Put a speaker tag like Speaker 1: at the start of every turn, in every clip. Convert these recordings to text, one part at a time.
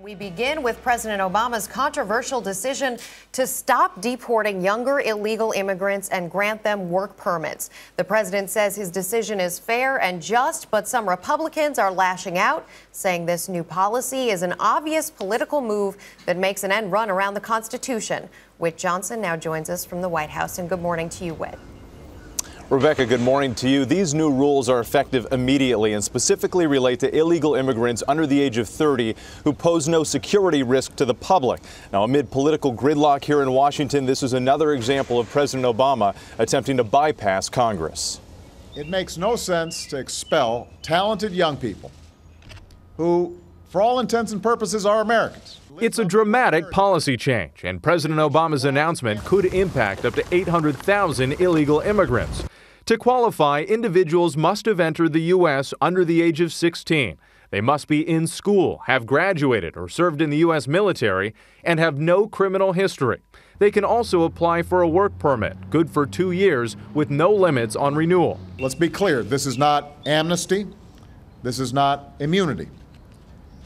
Speaker 1: We begin with President Obama's controversial decision to stop deporting younger illegal immigrants and grant them work permits. The president says his decision is fair and just, but some Republicans are lashing out, saying this new policy is an obvious political move that makes an end run around the Constitution. Whit Johnson now joins us from the White House, and good morning to you, Whit.
Speaker 2: Rebecca, good morning to you. These new rules are effective immediately and specifically relate to illegal immigrants under the age of 30 who pose no security risk to the public. Now, amid political gridlock here in Washington, this is another example of President Obama attempting to bypass Congress.
Speaker 3: It makes no sense to expel talented young people who, for all intents and purposes, are Americans.
Speaker 4: It's a dramatic policy change, and President Obama's announcement could impact up to 800,000 illegal immigrants. To qualify, individuals must have entered the U.S. under the age of 16. They must be in school, have graduated or served in the U.S. military, and have no criminal history. They can also apply for a work permit, good for 2 years, with no limits on renewal.
Speaker 3: Let's be clear, this is not amnesty. This is not immunity.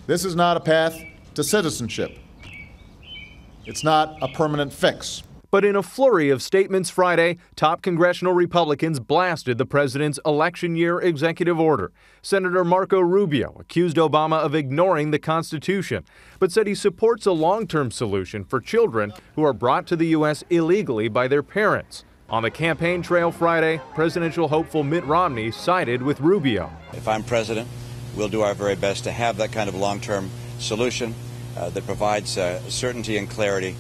Speaker 3: This is not a path to citizenship. It's not a permanent fix.
Speaker 4: But in a flurry of statements Friday, top congressional Republicans blasted the president's election year executive order. Senator Marco Rubio accused Obama of ignoring the Constitution, but said he supports a long-term solution for children who are brought to the U.S. illegally by their parents. On the campaign trail Friday, presidential hopeful Mitt Romney sided with Rubio.
Speaker 5: If I'm president, we'll do our very best to have that kind of long-term solution that provides certainty and clarity.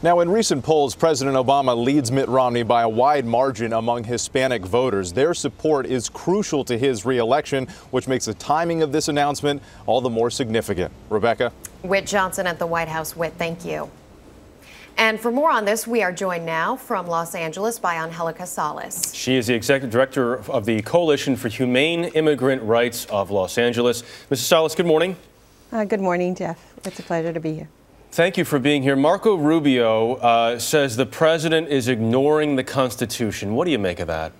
Speaker 2: Now, in recent polls, President Obama leads Mitt Romney by a wide margin among Hispanic voters. Their support is crucial to his re-election, which makes the timing of this announcement all the more significant. Rebecca?
Speaker 1: Whit Johnson at the White House. Whit, thank you. And for more on this, we are joined now from Los Angeles by Angelica Salas.
Speaker 6: She is the executive director of the Coalition for Humane Immigrant Rights of Los Angeles. Mrs. Salas, good morning.
Speaker 7: Good morning, Jeff. It's a pleasure to be here.
Speaker 6: Thank you for being here. Marco Rubio says the president is ignoring the Constitution. What do you make of that?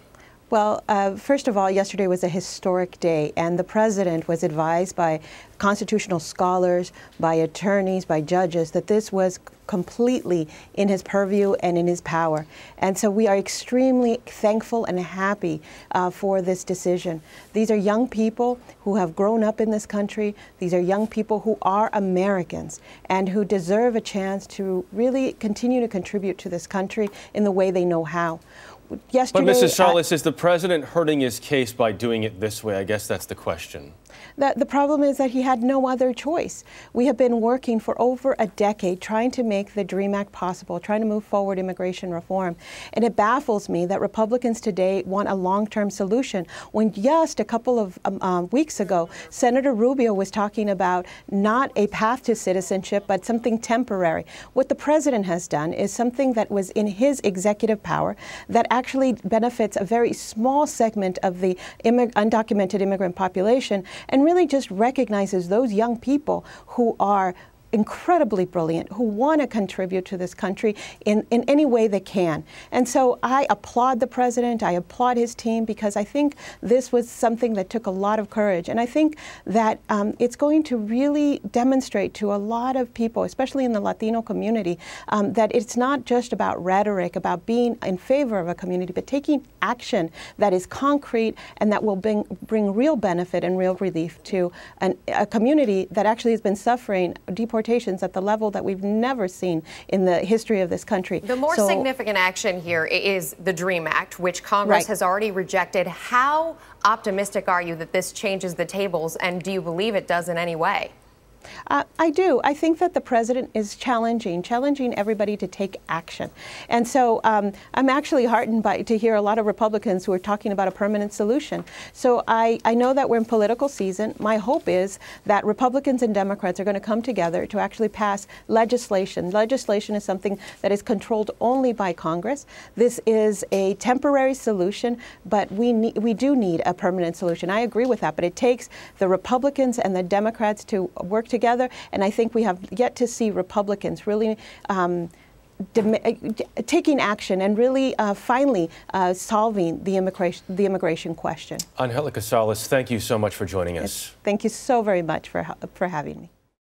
Speaker 7: Well, first of all, yesterday was a historic day, and the president was advised by constitutional scholars, by attorneys, by judges, that this was completely in his purview and in his power. And so we are extremely thankful and happy for this decision. These are young people who have grown up in this country. These are young people who are Americans and who deserve a chance to really continue to contribute to this country in the way they know how. Yesterday,
Speaker 6: but Mrs. Salas, is the president hurting his case by doing it this way? I guess that's the question.
Speaker 7: The problem is that he had no other choice. We have been working for over a decade trying to make the DREAM Act possible, trying to move forward immigration reform. And it baffles me that Republicans today want a long-term solution when just a couple of weeks ago, Senator Rubio was talking about not a path to citizenship, but something temporary. What the president has done is something that was in his executive power that actually benefits a very small segment of the undocumented immigrant population and really just recognizes those young people who are incredibly brilliant, who want to contribute to this country in any way they can. And so I applaud the president, I applaud his team, because I think this was something that took a lot of courage. And I think that it's going to really demonstrate to a lot of people, especially in the Latino community, that it's not just about rhetoric, about being in favor of a community, but taking action that is concrete and that will bring real benefit and real relief to a community that actually has been suffering deportations at the level that we've never seen in the history of this country.
Speaker 1: The more significant action here is the DREAM Act, which Congress has already rejected. How optimistic are you that this changes the tables, and do you believe it does in any way?
Speaker 7: I do. I think that the president is challenging everybody to take action. And so I'm actually heartened to hear a lot of Republicans who are talking about a permanent solution. So I know that we're in political season. My hope is that Republicans and Democrats are going to come together to actually pass legislation. Legislation is something that is controlled only by Congress. This is a temporary solution, but we do need a permanent solution. I agree with that, but it takes the Republicans and the Democrats to work together, and I think we have yet to see Republicans really taking action and really finally solving the immigration question.
Speaker 6: Angelica Salas, thank you so much for joining us.
Speaker 7: Thank you so very much for having me.